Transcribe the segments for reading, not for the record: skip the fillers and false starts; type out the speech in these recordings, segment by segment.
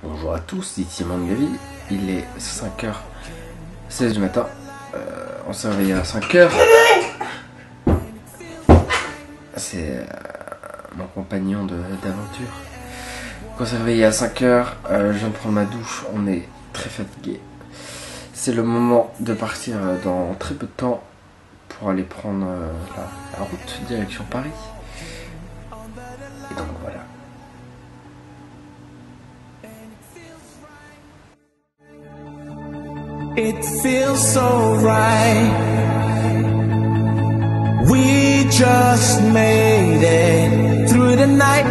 Bonjour à tous, ici Mangavi, il est 5h16 du matin, on s'est réveillé à 5h, c'est mon compagnon d'aventure. On s'est réveillé à 5h, je viens de prendre ma douche, on est très fatigué. C'est le moment de partir dans très peu de temps pour aller prendre la route direction Paris. Et donc voilà. It feels so right. We just made it through the night.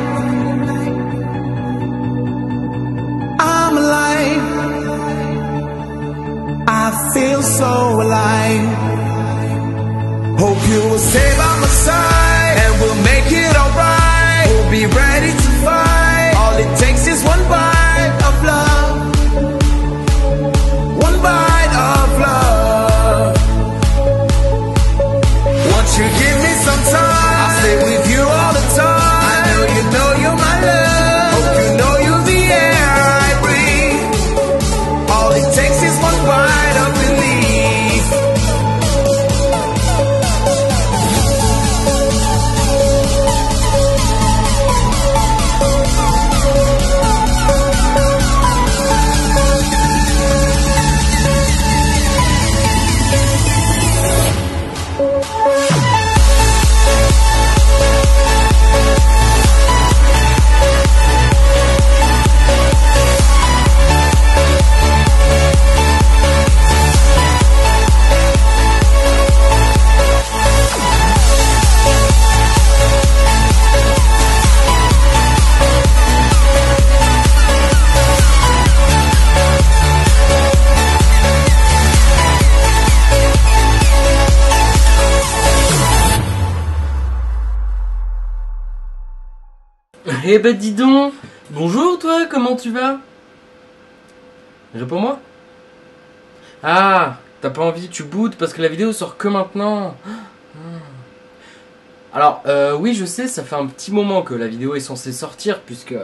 I'm alive. I feel so alive. Hope you will stay by my side and we'll make it alright. We'll be ready to fight. All it takes is one bite of love. One bite of love. Won't you give me some time? I'll stay with you all the time. I know you're my love. Hope you know you're the air I breathe. All it takes is one bite of belief. Eh ben dis donc. Bonjour toi, comment tu vas? Réponds-moi. Ah, t'as pas envie, tu boudes parce que la vidéo sort que maintenant. Alors, oui, je sais, ça fait un petit moment que la vidéo est censée sortir puisque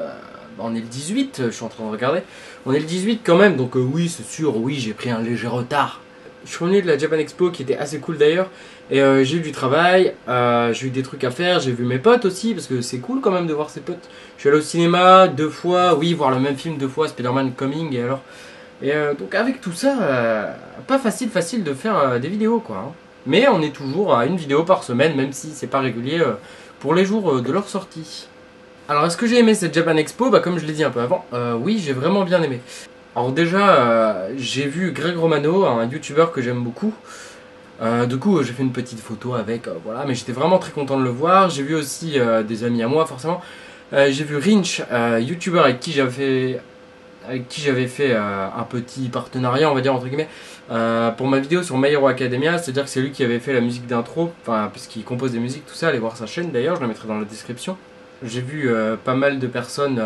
on est le 18, je suis en train de regarder. On est le 18 quand même, donc oui, c'est sûr, oui, j'ai pris un léger retard. Je suis revenu de la Japan Expo qui était assez cool d'ailleurs. Et j'ai eu du travail, j'ai eu des trucs à faire, j'ai vu mes potes aussi parce que c'est cool quand même de voir ses potes. Je suis allé au cinéma 2 fois, oui, voir le même film 2 fois, Spider-Man Coming et alors. Et donc avec tout ça, pas facile de faire des vidéos quoi. Hein. Mais on est toujours à une vidéo par semaine, même si c'est pas régulier pour les jours de leur sortie. Alors est-ce que j'ai aimé cette Japan Expo? Bah comme je l'ai dit un peu avant, oui j'ai vraiment bien aimé. Alors déjà, j'ai vu Greg Romano, un youtubeur que j'aime beaucoup. Du coup, j'ai fait une petite photo avec, voilà, mais j'étais vraiment très content de le voir. J'ai vu aussi des amis à moi, forcément. J'ai vu Rinch, youtubeur avec qui j'avais fait un petit partenariat, on va dire entre guillemets, pour ma vidéo sur My Hero Academia. C'est-à-dire que c'est lui qui avait fait la musique d'intro, enfin, puisqu'il compose des musiques, tout ça. Allez voir sa chaîne d'ailleurs, je la mettrai dans la description. J'ai vu pas mal de personnes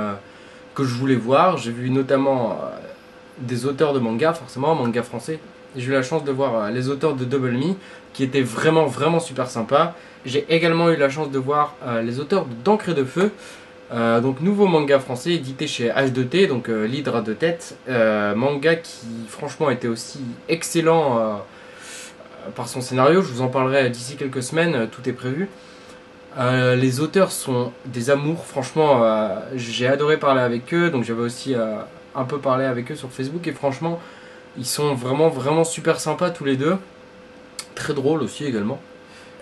que je voulais voir. J'ai vu notamment des auteurs de manga, forcément, manga français. J'ai eu la chance de voir les auteurs de Double Me, qui étaient vraiment super sympas. J'ai également eu la chance de voir les auteurs de d'Encre et de Feu, donc nouveau manga français édité chez H2T, donc l'Hydre à 2 têtes. Manga qui franchement était aussi excellent par son scénario, je vous en parlerai d'ici quelques semaines, tout est prévu. Les auteurs sont des amours, franchement j'ai adoré parler avec eux, donc j'avais aussi un peu parlé avec eux sur Facebook et franchement ils sont vraiment super sympas tous les deux, très drôles aussi également.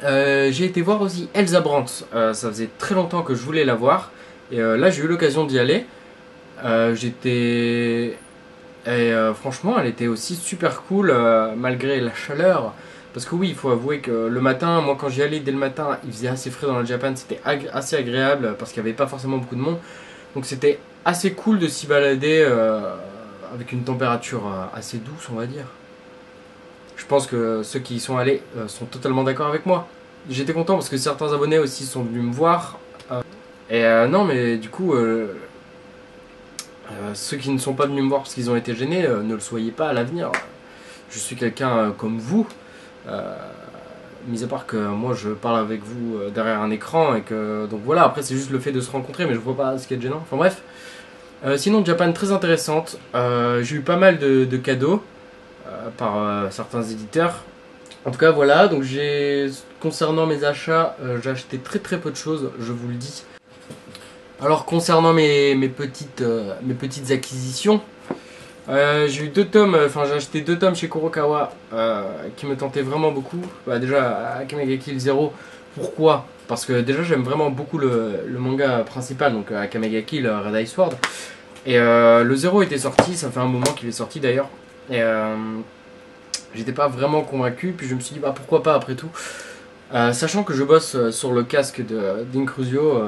J'ai été voir aussi Elsa Brandt, ça faisait très longtemps que je voulais la voir et là j'ai eu l'occasion d'y aller. Franchement elle était aussi super cool malgré la chaleur. Parce que oui, il faut avouer que le matin, moi quand j'y allais dès le matin, il faisait assez frais dans le Japan, c'était assez agréable parce qu'il n'y avait pas forcément beaucoup de monde. Donc c'était assez cool de s'y balader avec une température assez douce, on va dire. Je pense que ceux qui y sont allés sont totalement d'accord avec moi. J'étais content parce que certains abonnés aussi sont venus me voir. Non mais du coup, ceux qui ne sont pas venus me voir parce qu'ils ont été gênés, ne le soyez pas à l'avenir. Je suis quelqu'un comme vous. Mis à part que moi je parle avec vous derrière un écran et que donc voilà, après c'est juste le fait de se rencontrer, mais je vois pas ce qui est gênant. Enfin bref, Sinon Japan très intéressante, j'ai eu pas mal de cadeaux par certains éditeurs. En tout cas voilà, donc concernant mes achats, j'ai acheté très peu de choses, je vous le dis. Alors concernant mes petites acquisitions, j'ai eu 2 tomes, j'ai acheté 2 tomes chez Kurokawa qui me tentaient vraiment beaucoup. Bah, déjà Akame ga Kill 0, pourquoi? Parce que déjà j'aime vraiment beaucoup le manga principal, donc Akame ga Kill Red Eye Sword. Et le 0 était sorti, ça fait un moment qu'il est sorti d'ailleurs. Et j'étais pas vraiment convaincu, puis je me suis dit bah pourquoi pas après tout. Sachant que je bosse sur le casque d'Incrusio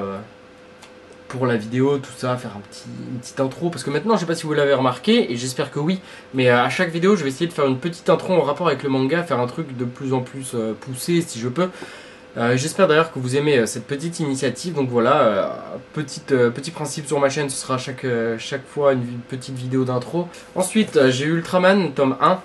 pour la vidéo, tout ça, faire une petite intro, parce que maintenant je sais pas si vous l'avez remarqué, et j'espère que oui, mais à chaque vidéo je vais essayer de faire une petite intro en rapport avec le manga, faire un truc de plus en plus poussé si je peux. J'espère d'ailleurs que vous aimez cette petite initiative, donc voilà, petit principe sur ma chaîne, ce sera chaque fois une petite vidéo d'intro. Ensuite j'ai eu Ultraman tome 1.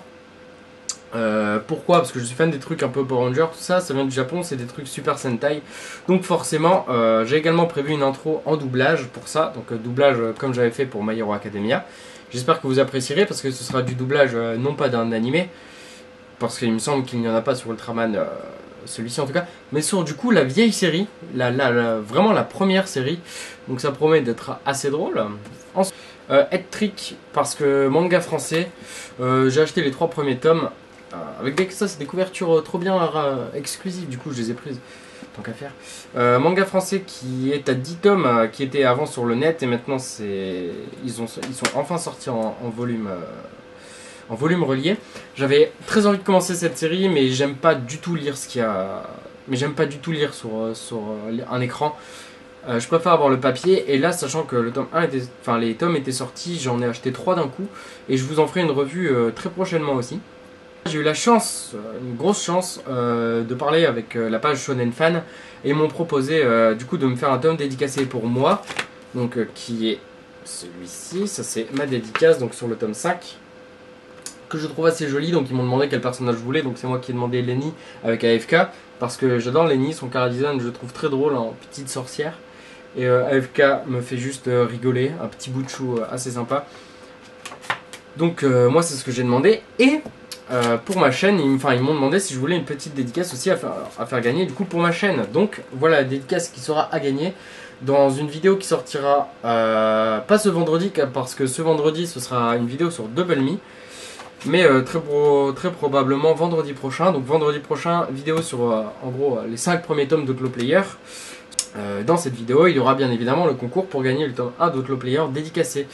Pourquoi? Parce que je suis fan des trucs un peu Power Rangers, tout ça, ça vient du Japon, c'est des trucs Super Sentai. Donc forcément, j'ai également prévu une intro en doublage pour ça, donc doublage comme j'avais fait pour My Hero Academia. J'espère que vous apprécierez parce que ce sera du doublage non pas d'un animé, parce qu'il me semble qu'il n'y en a pas sur Ultraman, celui-ci en tout cas, mais sur du coup la vieille série, vraiment la première série, donc ça promet d'être assez drôle. Ensuite, Head Trick, parce que manga français, j'ai acheté les 3 premiers tomes. Avec ça, c'est des couvertures trop bien exclusives, du coup je les ai prises, tant qu'à faire. Manga français qui est à 10 tomes, qui était avant sur le net, et maintenant ils sont enfin sortis en volume relié. J'avais très envie de commencer cette série, mais j'aime pas du tout lire j'aime pas du tout lire sur un écran. Je préfère avoir le papier, et là sachant que le tome 1 les tomes étaient sortis, j'en ai acheté 3 d'un coup, et je vous en ferai une revue très prochainement aussi. J'ai eu la chance, une grosse chance, de parler avec la page Shonen Fan, et ils m'ont proposé du coup de me faire un tome dédicacé pour moi, donc qui est celui-ci, ça c'est ma dédicace, donc sur le tome 5, que je trouve assez joli. Donc ils m'ont demandé quel personnage je voulais, donc c'est moi qui ai demandé Lenny avec AFK, parce que j'adore Lenny, son chara-design je le trouve très drôle en petite sorcière, et AFK me fait juste rigoler, un petit bout de chou assez sympa. Donc moi c'est ce que j'ai demandé, et pour ma chaîne, ils m'ont demandé si je voulais une petite dédicace aussi à faire gagner du coup pour ma chaîne. Donc voilà la dédicace qui sera à gagner dans une vidéo qui sortira pas ce vendredi, parce que ce vendredi ce sera une vidéo sur Double Me, mais très probablement vendredi prochain. Donc vendredi prochain, vidéo sur en gros les 5 premiers tomes d'Outlaw Player. Dans cette vidéo il y aura bien évidemment le concours pour gagner le tome 1 d'Outlaw Player dédicacé,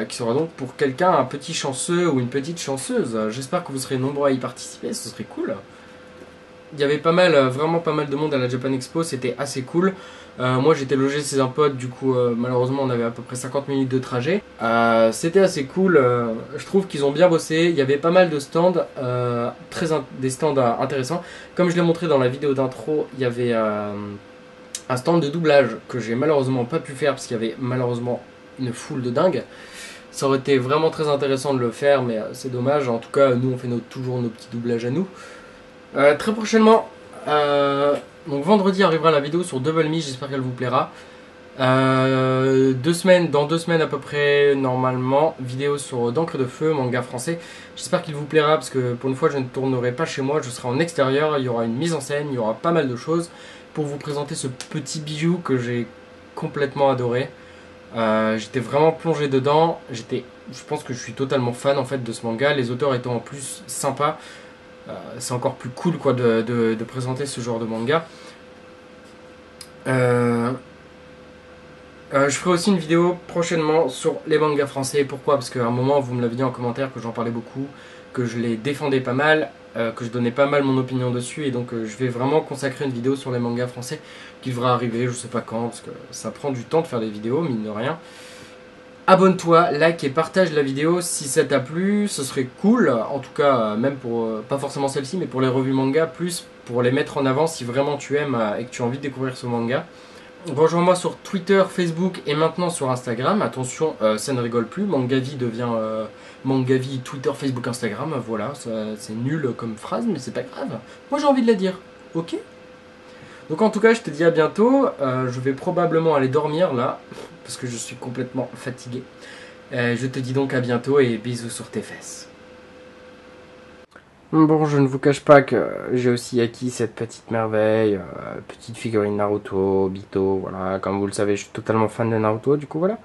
qui sera donc pour quelqu'un, un petit chanceux ou une petite chanceuse. J'espère que vous serez nombreux à y participer, ce serait cool. Il y avait vraiment pas mal de monde à la Japan Expo, c'était assez cool. Moi j'étais logé chez un pote, du coup malheureusement on avait à peu près 50 minutes de trajet. C'était assez cool, je trouve qu'ils ont bien bossé. Il y avait pas mal de stands, des stands intéressants. Comme je l'ai montré dans la vidéo d'intro, il y avait un stand de doublage que j'ai malheureusement pas pu faire parce qu'il y avait malheureusement une foule de dingue. Ça aurait été vraiment très intéressant de le faire, mais c'est dommage. En tout cas, nous on fait toujours nos petits doublages à nous. Très prochainement, donc vendredi arrivera la vidéo sur Double Me, j'espère qu'elle vous plaira. Dans 2 semaines à peu près, normalement, vidéo sur d'encre de feu, manga français. J'espère qu'il vous plaira, parce que pour une fois je ne tournerai pas chez moi, je serai en extérieur, il y aura une mise en scène, il y aura pas mal de choses pour vous présenter ce petit bijou que j'ai complètement adoré. J'étais vraiment plongé dedans, je pense que je suis totalement fan en fait de ce manga, les auteurs étant en plus sympas. C'est encore plus cool quoi de présenter ce genre de manga. Je ferai aussi une vidéo prochainement sur les mangas français. Pourquoi? Parce qu'à un moment vous me l'avez dit en commentaire que j'en parlais beaucoup, que je les défendais pas mal, que je donnais pas mal mon opinion dessus, et donc je vais vraiment consacrer une vidéo sur les mangas français qui devra arriver je sais pas quand, parce que ça prend du temps de faire des vidéos mine de rien. Abonne-toi, like et partage la vidéo si ça t'a plu, ce serait cool, en tout cas même pour, pas forcément celle-ci, mais pour les revues manga, plus pour les mettre en avant si vraiment tu aimes et que tu as envie de découvrir ce manga. Rejoins-moi sur Twitter, Facebook et maintenant sur Instagram. Attention, ça ne rigole plus, Mangavi devient Mangavi, Twitter, Facebook, Instagram, voilà, c'est nul comme phrase mais c'est pas grave, moi j'ai envie de la dire, ok? Donc en tout cas, je te dis à bientôt. Je vais probablement aller dormir là, parce que je suis complètement fatigué. Je te dis donc à bientôt et bisous sur tes fesses. Bon, je ne vous cache pas que j'ai aussi acquis cette petite merveille, petite figurine Naruto, Obito, voilà. Comme vous le savez, je suis totalement fan de Naruto, du coup voilà.